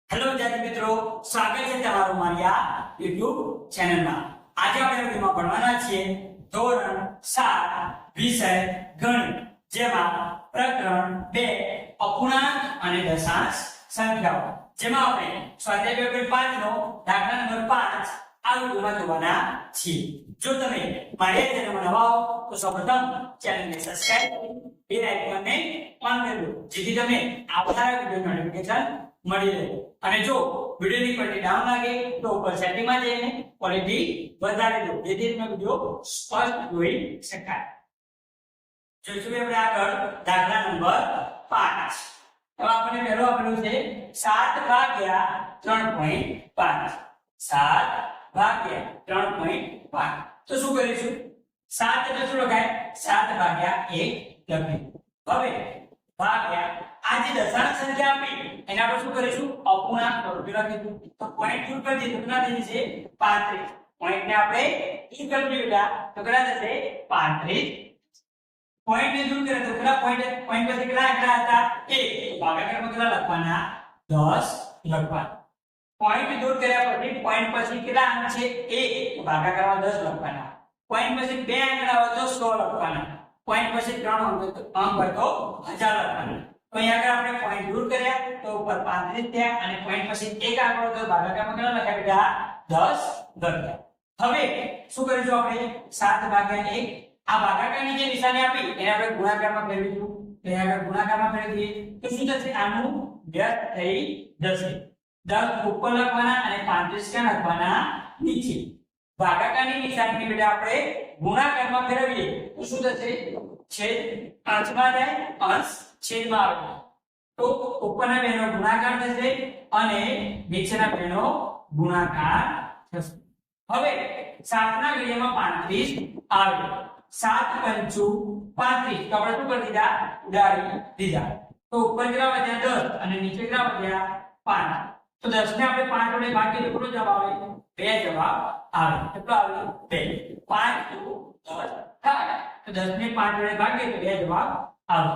Hello વિદ્યાર્થી મિત્રો, સ્વાગત છે તમારું મારી આ YouTube ચેનલમાં। આજે આપણે વિડિયોમાં ભણવાના છીએ ધોરણ 7 વિષય ગણિત, જેમાં પ્રકરણ 2 અપૂર્ણાંક અને દશાંશ સંખ્યાઓ, જેમાં આપણે સ્વાધ્યાય પેપર 5 નો દાખલા નંબર 5 આ વિડિયોમાં જોવાના છીએ। જો તમે મારી ચેનલમાં નવા હો તો સૌપ્રથમ ચેનલને સબસ્ક્રાઇબ કરી બેલ આઇકનને ઓન કરી દો, જેથી તમને આવનારા વિડિયો નોટિફિકેશન મળી રહે। અને જો વિડિયોની ક્વોલિટી ડાઉન લાગે તો ઉપર સેટિંગમાં જઈને ક્વોલિટી વધારી દો, જેથી તમે વિડિયો સ્પષ્ટ જોઈ શકાય। જોઈશું આપણે આગળ દાખલા નંબર 5। તો આપણે પહેલો આપેલું છે 7 ભાગ્યા 3.5। 7 ભાગ્યા 3.5 તો શું કરીશું? 7 એટલે શું લખાય? 7 ભાગ્યા 1 લખીએ। હવે ભાગ્યા આ જે દશાંશ સંખ્યા આપી એને આપણે શું કરીશું? અપૂર્ણાંક સ્વરૂપે લખીશું। તો પોઈન્ટ દૂર કરી દીધું, કેટલા થઈ જશે? 35। પોઈન્ટ ને આપણે દૂર કરી દીધા તો કેટલા થશે? 35। પોઈન્ટ ને દૂર કરે તો કેટલા પોઈન્ટ પછી કેટલા હતા? 1। ભાગાકારમાં કેટલા લખવાના? 10 લખવાના। પોઈન્ટ દૂર કર્યા પછી પોઈન્ટ પછી કેટલા અંક છે? 1। ભાગાકારમાં 10 લખવાના। પોઈન્ટ પછી બે અંક આવે તો 100 લખવાના। પોઈન્ટ પછી 3 અંક હોય તો 1000 લખવાના। તો અહીંયા આગળ આપણે પોઈન્ટ દૂર કર્યા તો ઉપર 35 થયા, અને પોઈન્ટ પછી એક આંકડો તો ભાગાકારમાં કેટલા લખ્યા બેટા? 10 લખ્યા। હવે શું કરીશું આપણે? 7 ભાગ્યા 1 આ ભાગાકારની જે નિશાની આપી એને આપણે ગુણાકારમાં ફેરવીશું। તો અહીંયા આગળ ગુણાકારમાં ફેરવી દઈએ તો શું થશે? આનું વ્યસ્ત થઈ જશે। 10 ઉપર લખવાના અને 35 ક્યાં લખવાના? નીચે। ભાગાકારની નિશાની બેટા આપણે ગુણાકારમાં ફેરવીએ તો શું થશે? છેદ અંશમાં જાય, અંશ છેદમાં આવે તો ઉપરના બેનો ગુણાકાર થશે અને નીચેના બેનો ગુણાકાર થશે। હવે 7 ના ઘડિયામાં 35 આવે। 7 પંચુ 35 તો આપણે શું કરી દીધા? ઉડાડી દીધા। તો ઉપર કેટલા વધ્યા? 10 અને નીચે કેટલા વધ્યા? 5। તો 10 ને આપણે 5 વડે ભાગીએ તો કેટલો જવાબ આવે? 2 જવાબ આવે। કેટલો આવે? 2। 5 * 10 થાય તો 10 ને 5 વડે ભાગીએ તો 2 જવાબ આવે।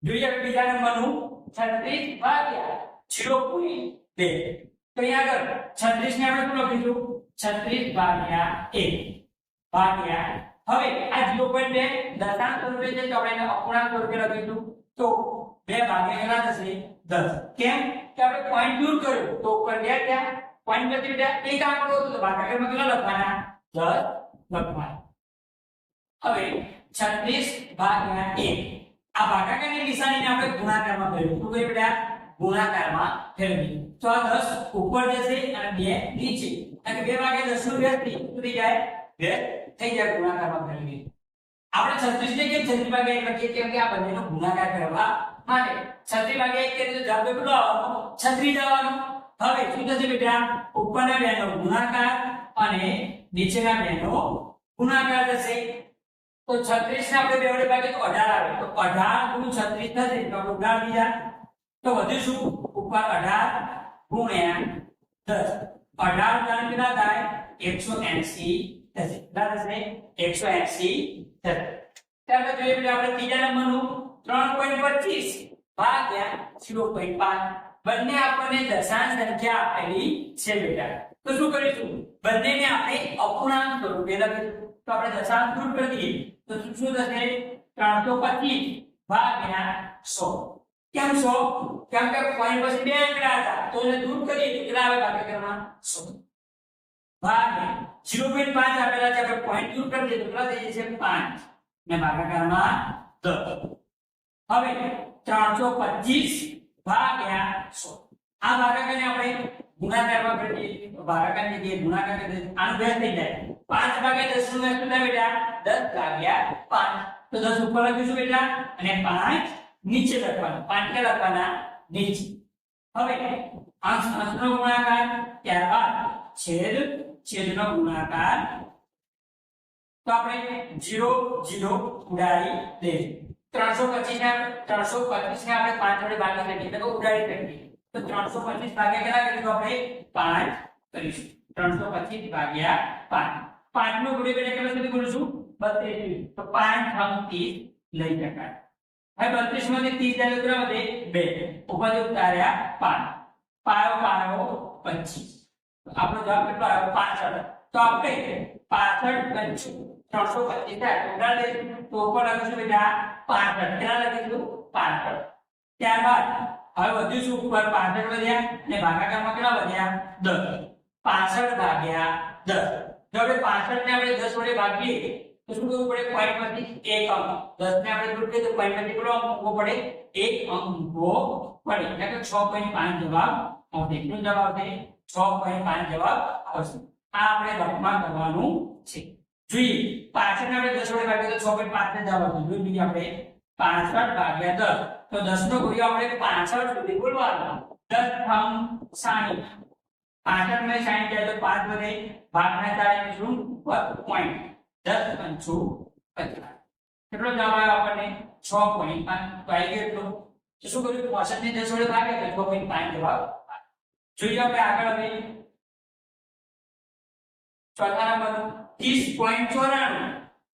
જોઈએ હવે બીજા નંબરનું 36 ભાગ્યા 0.2। તો અહીંયા આગળ 36 ને આપણે શું લખીશું? 36 ભાગ્યા 1 ભાગ્યા હવે આ 0.2 દશાંશ સ્વરૂપે છે તો આપણે એને અપૂર્ણાંક સ્વરૂપે લખીશું। તો 2 ભાગ્યા કેટલા થશે? 10। કેમ કે આપણે પોઈન્ટ દૂર કર્યો તો ઉપર 2 થયા। પોઈન્ટ પછી બેટા એક આંકડો હતો તો ભાગાકારમાં કેટલા લખવાના? 10 લખવાના। હવે 36 ભાગ્યા 1 આ ભાગાકારની નિશાનીને આપણે ગુણાકારમાં ફેરવીશું। શું કરીએ બેટા? ગુણાકારમાં ફેરવીએ તો આ 10 ઉપર જશે અને 2 નીચે, અને 2 ભાગ્યા 10 નું વ્યસ્ત થઈ જાય, વ્યસ્ત થઈ જાય ગુણાકારમાં ફેરવીએ। આપણે 36 ને કેમ 36 ભાગ્યા 1 લખીએ? કેમ કે આ બંનેનો ગુણાકાર કરવા માટે। 36 ભાગ્યા 1 કરીએ તો જવાબ કેટલો આવવાનો? 36 આવવાનો। હવે શું થશે બેટા? ઉપરના બેનો ગુણાકાર અને નીચેના બેનો ગુણાકાર થશે। તો 36 ને આપણે 2 વડે ભાગીએ તો 18 આવે। તો 18 * 36 થશે તો આપણે ઉડાડી દીધા। તો વધ્યું શું? ઉપર 18 ગુણ્યા 10। 18 * કેટલા થાય? 180 થશે। કેટલા થશે? 180 થશે। ત્યારબાદ જોઈએ બેટા આપણે ત્રીજા નંબરનું 3.25 ભાગ્યા 0.5। બંને આપણને દશાંશ સંખ્યા આપેલી છે બેટા। તો શું કરીશું? બંનેને આપણે અપૂર્ણાંક સ્વરૂપે લખીશું। તો આપણે દશાંશ દૂર કરી દઈએ તો શું થશે? 325 ભાગ્યા 100। કેમ 100? કેમ કે પોઈન્ટ પછી બે આંકડા હતા તો એને દૂર કરીએ તો કેટલા આવે ભાગાકારમાં? 100 ભાગ્યા 0.5 આપેલા છે, આપણે પોઈન્ટ દૂર કરી દઈએ તો કેટલા થઈ જશે? 5 ને ભાગાકારમાં 10। હવે 325 ભાગ્યા 100 આ ભાગાકારને આપણે ગુણાકારમાં કરીએ તો ભાગાકારની જગ્યાએ ગુણાકાર કરી દઈએ, આનું વ્યસ્ત થઈ જાય। 5 ભાગ્યા 10 નું વ્યસ્ત થાય બેટા? 10 ભાગ્યા 5 તો 10 ઉપર લખીશું બેટા અને 5 નીચે લખવાના। 5 કે લખવાના? નીચે। હવે અંશનો ગુણાકાર, ત્યારબાદ છેદનો ગુણાકાર। તો આપણે 0 0 ઉડાડી દઈએ। 325 ને આપણે 5 વડે ભાગી શકીએ તો ઉડાડી શકીએ। તો 325 ભાગ્યા કેટલા કરીશું? આપણે 5 કરીશું। 325 ભાગ્યા 5 5 નો ગુણ્યા કેટલા સુધી કરીશું? 32। તો 5 30 લઈ શકાય। હવે 32 માંથી 30 જાય તો કેટલા વધે? 2 ઉપર ઉતાર્યા 5 પાયો પાયો 325 આપણો જવાબ કેટલો આવ્યો 65 તો આપણે 65 325 થાય ઉડાડ દઈશું તો ઉપર લખીશું બેટા 65 કેટલા લખીશું 65 ત્યારબાદ હવે વધીશું ઉપર 65 વધ્યા અને ભાગાકારમાં કેટલા વધ્યા 10 65 ભાગ્યા 10 જો આપણે 65 ને આપણે 10 વડે ભાગીએ તો શું કરવું પડે પોઈન્ટ માંથી એક અંક 10 ને આપણે દૂર કરીએ તો પોઈન્ટ માંથી કેટલો અંક મૂકવો પડે એક અંક મૂકવો પડે એટલે કે 6.5 જવાબ આવશે કેટલો જવાબ આવશે 6.5 જવાબ આવશે આ આપણે લખમાં કરવાનું છે જોઈએ 65 ને આપણે 10 વડે ભાગીએ તો 6.5 ને જવાબ આવશે જોઈએ આપણે 65 ભાગ્યા 10 તો 10 નો ઘડિયો આપણે 65 સુધી બોલવાનો 10 થમ 60 65 में 60 જાય તો 5 વધે ભાગના 4 શું પોઈન્ટ 10 પંચું 50 કેટલો જવાબ આવ્યો આપણને 6.5 તો આવી ગયો એટલો તો શું કર્યું 65 ને 10 વડે ભાગ્યા તો 6.5 જવાબ જોઈએ આપણે આગળ હવે ચોથા નંબર 30.94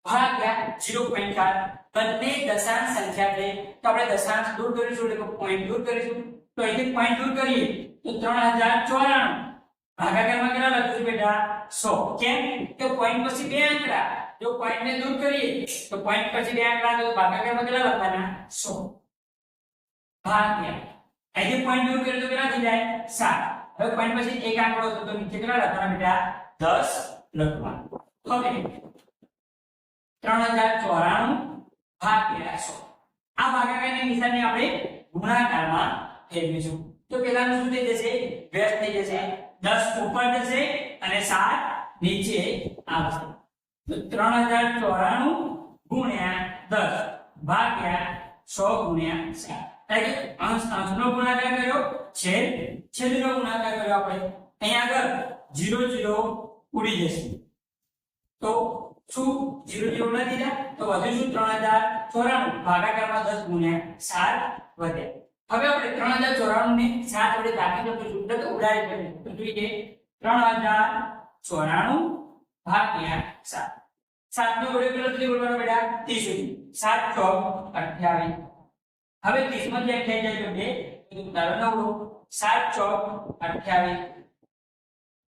ભાગ્યા 0.4 બંને દશાંશ સંખ્યા છે તો આપણે દશાંશ દૂર કરીશું એટલે પોઈન્ટ દૂર કરીશું તો અહીંથી પોઈન્ટ દૂર કરીએ તો 3094 ભાગાકારમાં કેટલા લખીશું બેટા 100 કેમ કે પોઈન્ટ પછી બે આંકડા જો પોઈન્ટ ને દૂર કરીએ તો પોઈન્ટ પછી બે આંકડા તો ભાગાકારમાં કેટલા લખવાના 100 ભાગ્યા અહીંથી પોઈન્ટ દૂર કરીએ તો કેટલા થઈ જાય 7 હવે પોઈન્ટ પછી એક આંકડો તો નીચે કેટલા લખવાના બેટા 10 લખવાનું હવે 3094 ભાગ્યા 100 આ ભાગાકારની નિશાની આપણે ગુણાકારમાં ફેરવીશું તો પેલાનું શું થઈ જશે વ્યસ્ત થઈ જશે 10 ઉપર જશે અને 7 નીચે આવશે તો 3094 ગુણ્યા 10 ભાગ્યા 100 ગુણ્યા 7 એટલે અંશનો ગુણાકાર કર્યો છેદનો ગુણાકાર કર્યો આપણે અહીંયા આગળ 0 0 ઉડી જશે તો શું 0 0 ઉડા દીધા તો વધુ શું 3094 ભાગાકારમાં 10 ગુણ્યા 7 વધ્યા હવે આપણે 3094 ને 7 વડે ભાગી શકીશું એટલે ઉડાડી શકીશું તો જોઈએ 3094 ભાગ્યા 7 7 નો વડે કેટલો સુધી બોલવાનો બેટા 30 સુધી 7 ચોક 28 હવે 30 માં જે થઈ જાય તો 2 તો ઉતારો 9 7 ચોક 28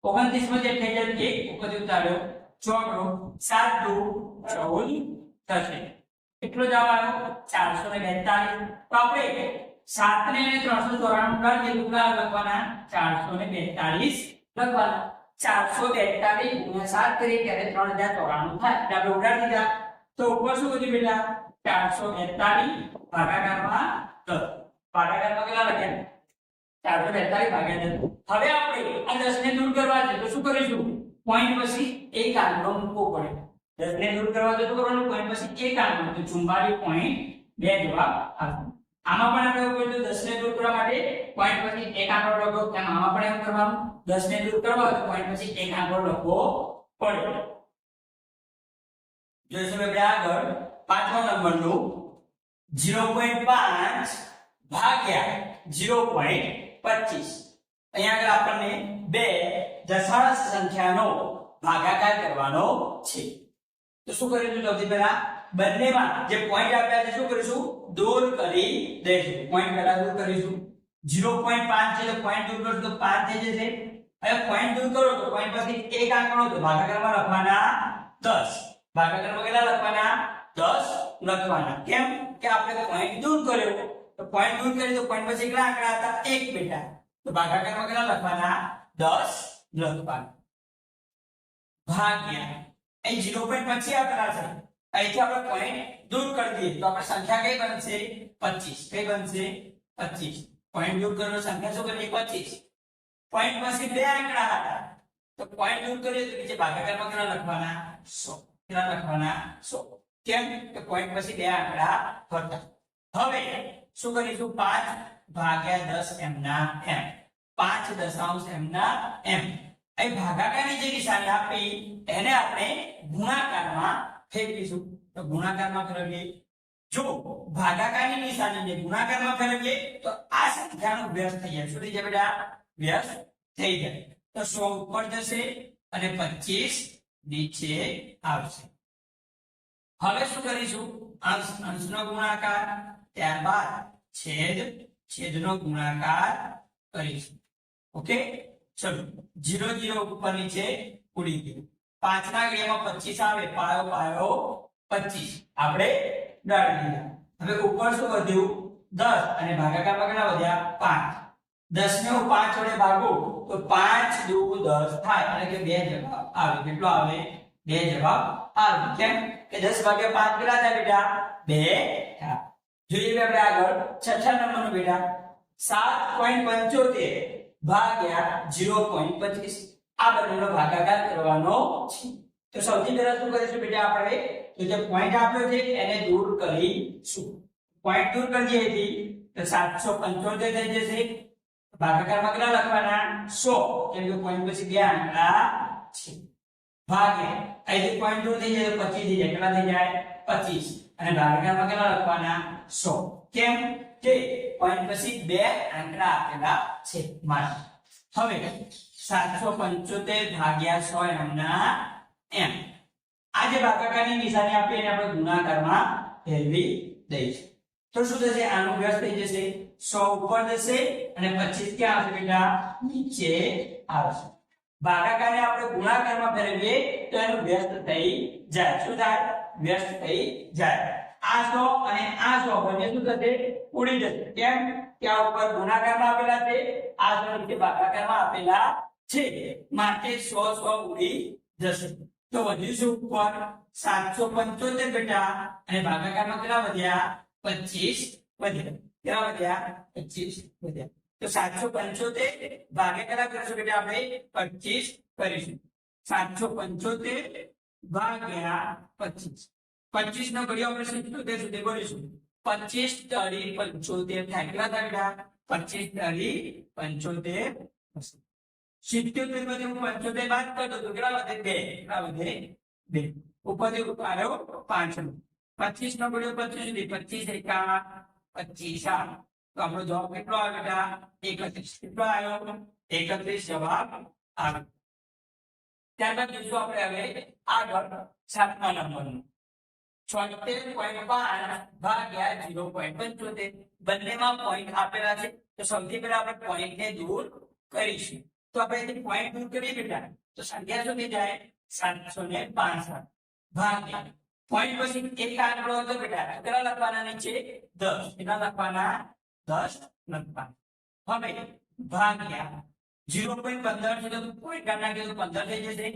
29 માં જે થઈ જાય 1 ઉપર ઉતાર્યો ચોકડો 7 2 14 થશે કેટલો જવાબ આવ્યો 442 તો આપણે 7 ને 394 ના જે ગુણાકાર લખવાના 442 લખવાના 442 ગુણ્યા 7 કરીએ ત્યારે 3094 થાય એટલે આપણે ઉડાડી દીધા તો ઉપર શું વધ્યું બેટા 442 ભાગાકારમાં 10 ભાગાકારમાં કેટલા લખ્યા 442 ભાગ્યા 10 હવે આપણે આ 10 ને દૂર કરવા છે તો શું કરીશું પોઈન્ટ પછી એક આંકડો મૂકવો પડે 10 ને દૂર કરવા તો શું કરવાનું પોઈન્ટ પછી એક આંકડો તો 44.2 જવાબ આવશે આમાં પણ આપણે એવું કર્યું 10 ને દૂર કરવા માટે પોઈન્ટ પછી એક આંકડો લખો તેમ આમાં પણ એમ કરવાનું 10 ને દૂર કરવા તો પોઈન્ટ પછી એક આંકડો લખવો પડે જોઈશું આપણે આગળ પાંચમા નંબરનું 0.5 ભાગ્યા 0.25 અહીંયા આગળ આપણને બે દશાંશ સંખ્યાનો ભાગાકાર કરવાનો છે તો શું કરીશું સૌથી પહેલા બંનેમાં જે પોઈન્ટ આપ્યા છે શું કરીશું દૂર કરી દઈશું પોઈન્ટ પહેલા દૂર કરીશું 0.5 છે તો પોઈન્ટ દૂર કરો તો 5 થઈ જશે હવે પોઈન્ટ દૂર કરો તો પોઈન્ટ પછી એક આંકડો તો ભાગાકારમાં લખવાના 10 ભાગાકારમાં કેટલા લખવાના 10 લખવાના કેમ કે આપણે પોઈન્ટ દૂર કર્યો તો પોઈન્ટ દૂર કરી તો પોઈન્ટ પછી કેટલા આંકડા હતા 1 બેટા તો ભાગાકારમાં કેટલા લખવાના 10 લખવાના ભાગ્યા અહીં 0 પોઈન્ટ પછી આંકડા છે અહીંથી આપણે પોઈન્ટ દૂર કરી દઈએ તો આપણે સંખ્યા કઈ બનશે 25 કઈ બનશે 25 પોઈન્ટ દૂર કરવાનો સંખ્યા શું બની 25 પોઈન્ટ પછી બે આંકડા હતા તો પોઈન્ટ દૂર કરીએ તો નીચે ભાગાકારમાં કેટલા લખવાના 100 કેટલા લખવાના 100 કેમ કે પોઈન્ટ પછી બે આંકડા હતા હવે શું કરીશું 5 ભાગ્યા 10 એમ ના એમ 5 દશાંશ એમ ના એમ અહીં ભાગાકારની જે નિશાની આપી એને આપણે ગુણાકારમાં ફેરવીશું તો ગુણાકારમાં ફેરવીએ જો ભાગાકારની નિશાનીને ગુણાકારમાં ફેરવીએ તો આ સંખ્યાનો વ્યસ્ત થઈ જાય શું થઈ જાય બેટા વ્યસ્ત થઈ જાય તો 100 ઉપર જશે અને 25 નીચે આવશે હવે શું કરીશું અંશનો ગુણાકાર ત્યારબાદ છેદનો ગુણાકાર કરીશું ઓકે ચલો 0 0 ઉપર નીચે ઉડી ગયું 5 ના ઘડિયામાં 25 આવે પાયો પાયો 25 આપણે દાડી દીધા હવે ઉપર શું વધ્યું 10 અને ભાગાકારમાં કેટલા વધ્યા 5 10 ને હું 5 વડે ભાગું તો 5 દુ 10 થાય એટલે કે 2 જવાબ આવે કેટલો આવે 2 જવાબ આવે કેમ કે 10 ભાગ્યા 5 કેટલા થાય બેટા 2 થાય જોઈએ આપણે આગળ છઠ્ઠા નંબરનો બેટા 7.75 ભાગ્યા 0.25 આ બંનેનો ભાગાકાર કરવાનો છે તો સૌથી પહેલા શું કરીશું બેટા આપણે તો જે પોઈન્ટ આપ્યો છે એને દૂર કરીશું પોઈન્ટ દૂર કરીએ થી તો 775 થઈ જશે ભાગાકારમાં કેટલા લખવાના 100 કેમ કે પોઈન્ટ પછી બે આંકડા છે ભાગ્યા અહીંથી પોઈન્ટ દૂર થઈ જાય તો 25 થઈ જાય કેટલા થઈ જાય 25 અને ભાગાકારમાં કેટલા લખવાના 100 કેમ કે પોઈન્ટ પછી બે આંકડા આપેલા છે માટે હવે 775 ભાગ્યા 100 એમના એમ આ જે ભાગાકારની નિશાની આપી એને આપણે ગુણાકારમાં ફેરવી દઈશું તો શું થશે આનું વ્યસ્ત થઈ જશે 100 ઉપર જશે અને 25 ક્યાં આવશે બેટા નીચે આવશે ભાગાકારને આપણે ગુણાકારમાં ફેરવીએ તો એનું વ્યસ્ત થઈ જાય શું થાય વ્યસ્ત થઈ જાય આ 100 અને આ 100 બંને શું થશે ઉડી જશે કેમ કે આ ઉપર ગુણાકારમાં આપેલા છે આ 100 નીચે ભાગાકારમાં આપેલા છે માટે 100 100 ઉડી જશે તો વધ્યું શું ઉપર 775 બેટા અને ભાગાકારમાં કેટલા વધ્યા 25 વધ્યા કેટલા વધ્યા 25 વધ્યા તો 775 ભાગ્યા કેટલા કરીશું બેટા આપણે 25 કરીશું 775 ભાગ્યા 25 25 નો ઘડિયો આપણે 77 સુધી કરીશું 25 તારી 75 થાય કેટલા થાય બેટા 25 તારી 75 થશે 77 માંથી હું 75 બાદ કરતો તો કેટલા વધે 2 કેટલા વધે 2 ઉપરથી આવ્યો 5 25 નો ઘડિયો 25 સુધી 25 એકા 25 આ તો આપણો જવાબ કેટલો આવ્યો બેટા 31 કેટલો આવ્યો 31 જવાબ આવ્યો ત્યારબાદ જોઈશું આપણે હવે આગળ 7મા નંબરનું 76.5 ભાગ્યા 0.75 બંનેમાં પોઈન્ટ આપેલા છે તો સૌથી પહેલા આપણે પોઈન્ટને દૂર કરીશું તો આપણે પોઈન્ટ દૂર કરીએ બેટા તો સંખ્યા શું થઈ જાય 765 ભાગ્યા પોઈન્ટ પછી એક આંકડો હતો બેટા કેટલા લખવાના નીચે 10 કેટલા લખવાના 10 લખવાના હવે ભાગ્યા 0.15 છે તો પોઈન્ટ કાઢ નાખીએ તો 15 થઈ જશે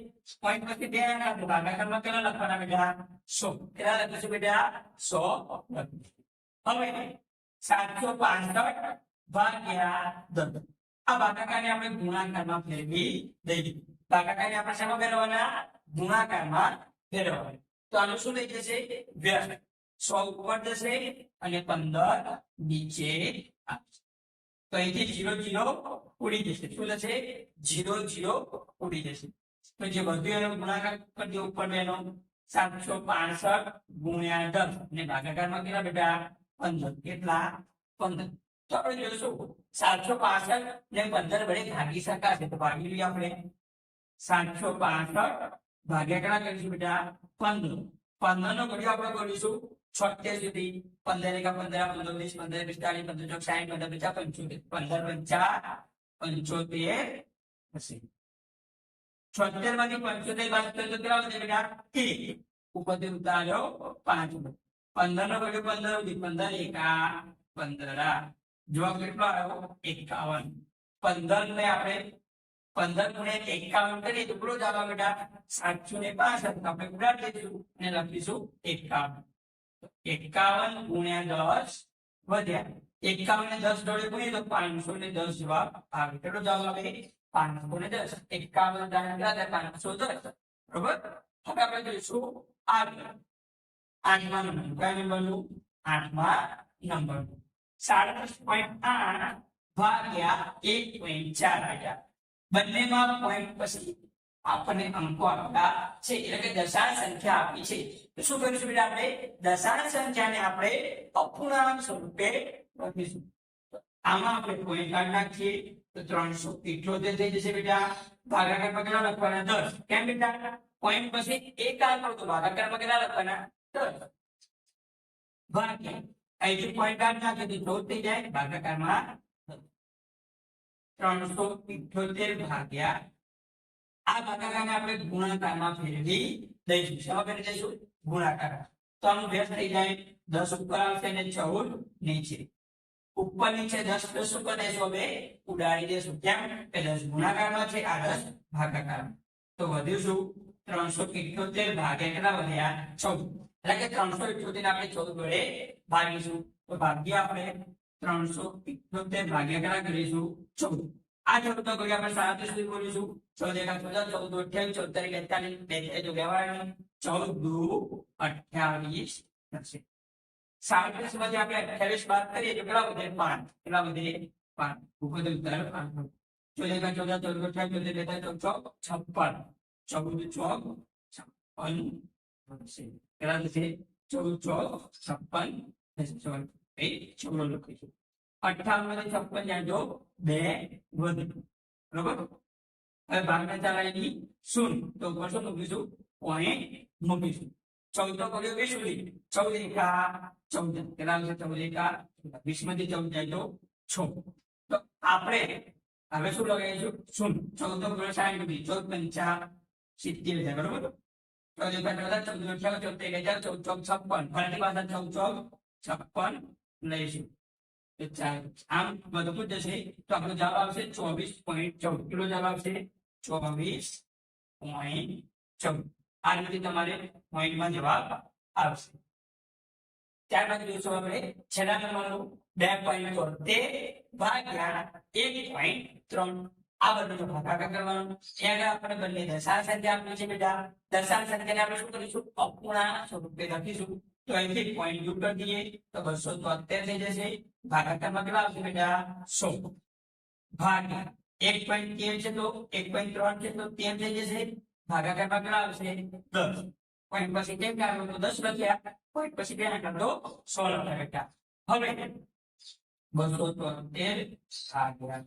પોઈન્ટ પછી બે આંકડા ભાગાકારમાં કેટલા લખવાના બેટા 100 કેટલા લખીશું બેટા 100 હવે 765 ભાગ્યા 10 આ ભાગાકારને આપણે ગુણાકારમાં ફેરવી દઈએ ભાગાકારને આપણે શેમાં ફેરવવાના ગુણાકારમાં ફેરવવાના તો આનું શું થઈ જશે વ્યસ્ત 100 ઉપર જશે અને 15 નીચે આવશે તો અહીંથી 0 0 ઉડી જશે શું થશે 0 0 ઉડી જશે તો જે વધુ એનો ગુણાકાર કરી દો ઉપર બેનો 765 ગુણ્યા 10 અને ભાગાકારમાં કેટલા બેટા 15 કેટલા 15 તો આપણે જોઈશું 765 ને 15 વડે ભાગી શકાશે તો ભાગી લઈએ આપણે 765 ભાગ્યા કેટલા કરીશું બેટા 15 15 નો ઘડિયો આપણે કરીશું 76 સુધી 15 એકા 15 15 20 15 45 15 60 15 50 75 75 હશે 76 માંથી 75 બાદ કરીએ તો કેટલા વધે બેટા 1 ઉપરથી ઉતાર્યો 5 15 નો ઘડિયો 15 સુધી 15 એકા 15 જવાબ કેટલો આવ્યો 51 15 ને આપણે 15 ગુણ્યા 51 કરીએ તો કેટલો જવાબ આવે બેટા 765 આપણે ઉડાડી દઈશું અને લખીશું 51 51 ગુણ્યા 10 વધ્યા 51 ને 10 જોડે ગુણીએ તો 510 જવાબ આવે કેટલો જવાબ આવે 510 51 દાખલા 510 બરોબર હવે આપણે જોઈશું આગળ 8મા નંબર કયા નંબરનું 8મા નંબરનું 37.8 ભાગ્યા 1.4 બેટા બંનેમાં પોઈન્ટ પછી આપણને અંકો આપેલા છે એટલે કે દશાંશ સંખ્યા આપી છે તો શું કરીશું બેટા આપણે દશાંશ સંખ્યાને આપણે અપૂર્ણાંક સ્વરૂપે લખીશું આમાં આપણે પોઈન્ટ કાઢી નાખીએ તો 378 થઈ જશે બેટા ભાગાકારમાં કેટલા લખવાના 10 કેમ બેટા પોઈન્ટ પછી એક આંકડો તો ભાગાકારમાં કેટલા લખવાના 10 ભાગ્યા અહીંથી પોઈન્ટ કાઢી નાખીએ તો 14 થઈ જાય ભાગાકારમાં 378 ભાગ્યા આ ભાગાકારને આપણે ગુણાકારમાં ફેરવી દઈશું. શેમાં ફેરવી દઈશું? ગુણાકાર. તો આનું વ્યસ્ત થઈ જાય 10 ઉપર આવશે અને 14 નીચે. ઉપર નીચે 10 પ્લસ ઉપર દેશું, હવે ઉડાડી દેશું. કેમ કે 10 ગુણાકારમાં છે, આ 10 ભાગાકારમાં. તો વધ્યું શું? 378 ભાગ્યા કેટલા વધ્યા? 14. એટલે કે 378 આપણે 14 વડે ભાગીશું. તો ભાગ્ય આપણે 378 ભાગ્યા કેટલા કરીશું? 14. આ 14 તો કરી આપણે 37 સુધી બોલીશું. 14 14 14 28 14 42 જો કહેવાય 14 દુ 28 થશે. 37 માંથી આપણે 28 બાદ કરીએ તો કેટલા વધે? 5. કેટલા વધે? 5. ઉપર તો ઉત્તર 5. 14 14 14 28 56 14 56 કેટલા થશે? 14 56 14 લખીશું. 58 માંથી 56 જાય તો 2 વધે. બરોબર. હવે ભાગના ચાલાની 0 તો ઉપર શું મૂકીશું? પોઈન્ટ મૂકીશું. 14 કર્યો 20 સુધી. 14 એકા 14 કેટલા આવશે? 14 એકા 20 માંથી 14 જાય તો 6. તો આપણે હવે શું લગાવીશું? 0. 14 60 સુધી 14 પંચા 70 થાય. બરોબર. 14 14 56 ફરીથી પાછા 14 56 લઈશું. આમ બધું જશે તો આપણો જવાબ આવશે 24.14. કેટલો જવાબ આવશે? 24.14. આ રીતે તમારે પોઈન્ટમાં જવાબ આવશે. ત્યારબાદ જોઈશું આપણે છેલ્લા નંબરનું 2.73 ભાગ્યા 1.3. આ બંનેનો ભાગાકાર કરવાનો. ત્યાં આપણે બંને દશાંશ સંખ્યા આપી છે બેટા. દશાંશ સંખ્યાને આપણે શું કરીશું? અપૂર્ણાંક સ્વરૂપે લખીશું. તો અહીંથી પોઈન્ટ દૂર કરી દઈએ તો 273 થઈ જશે. ભાગાકારમાં કેટલા આવશે બેટા? 100 ભાગ્યા 1.13 છે તો 1.3 છે તો 13 થઈ જશે. ભાગાકારમાં કેટલા આવશે? 10. પોઈન્ટ પછી કેમ કાઢો તો 10 લખ્યા. પોઈન્ટ પછી બે ના કાઢો 100 લખ્યા બેટા. હવે 273 ભાગ્યા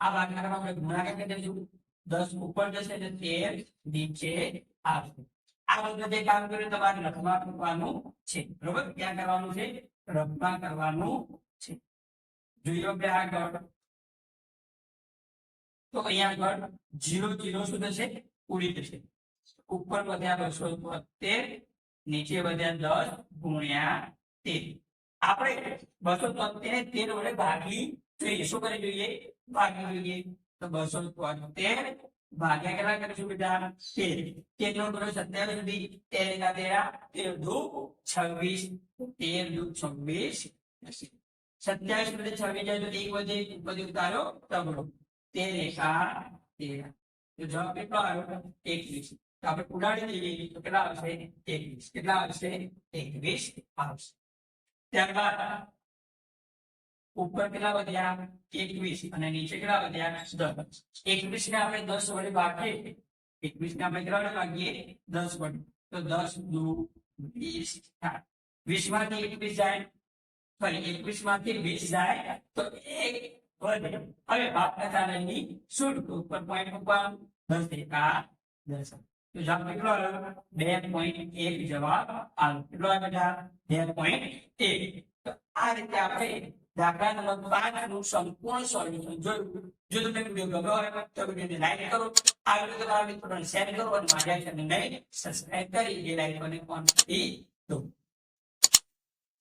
આ ભાગાકારમાં આપણે ગુણાકાર કરી દઈશું. 10 ઉપર જશે એટલે 13 નીચે આવશે. આ બધું જે કામ કર્યું તમારે લખવા કરવાનું છે. બરોબર. ક્યાં કરવાનું છે? રફમાં કરવાનું છે. જોઈએ આપણે આગળ. તો અહીંયા આગળ 0 0 શું થશે? ઉડી જશે. ઉપર વધ્યા 273 નીચે વધ્યા 10 ગુણ્યા 13. આપણે 273 ને 13 વડે ભાગી જોઈએ. શું કરી જોઈએ? ભાગી જોઈએ. તો 273 ભાગ્યા કેટલા કરીશું બેટા? 13. 13 નો 27 સુધી 13 13 દુ 26 13 દુ 26 27 સુધી 26 જાય તો 1 વધે ઉતારો તગડો 13 એકા 13. તો જવાબ કેટલો આવ્યો? 21. તો આપણે ઉડાડી દઈએ તો કેટલા આવશે? 21. કેટલા આવશે? 21 આવશે. ત્યારબાદ ઉપર કેટલા વધ્યા? 21 અને નીચે કેટલા વધ્યા? 10. 21 ને આપણે 10 વડે ભાગીએ. 21 ને આપણે કેટલા વડે ભાગીએ? 10 વડે. તો 10 દુ 20 થાય. 20 માંથી 21 જાય. ફરી 21 માંથી 20 જાય તો 1 વધે. હવે ભાગના ચાલાની 0 ઉપર પોઈન્ટ મૂકવાનું. 10 એકા 10. તો જવાબ કેટલો આવ્યો? 2.1 જવાબ આવ્યો. કેટલો આવ્યો બેટા? 2.1. તો આ રીતે આપણે દાખલા નંબર 5 નું સંપૂર્ણ સોલ્યુશન જોયું. જો તમને વિડીયો ગમ્યો હોય તો વિડીયોને લાઈક કરો. આ વિડીયો તમારા મિત્રોને શેર કરો અને મારા ચેનલને સબસ્ક્રાઇબ કરી જે લાઈક અને કોમેન્ટ દો.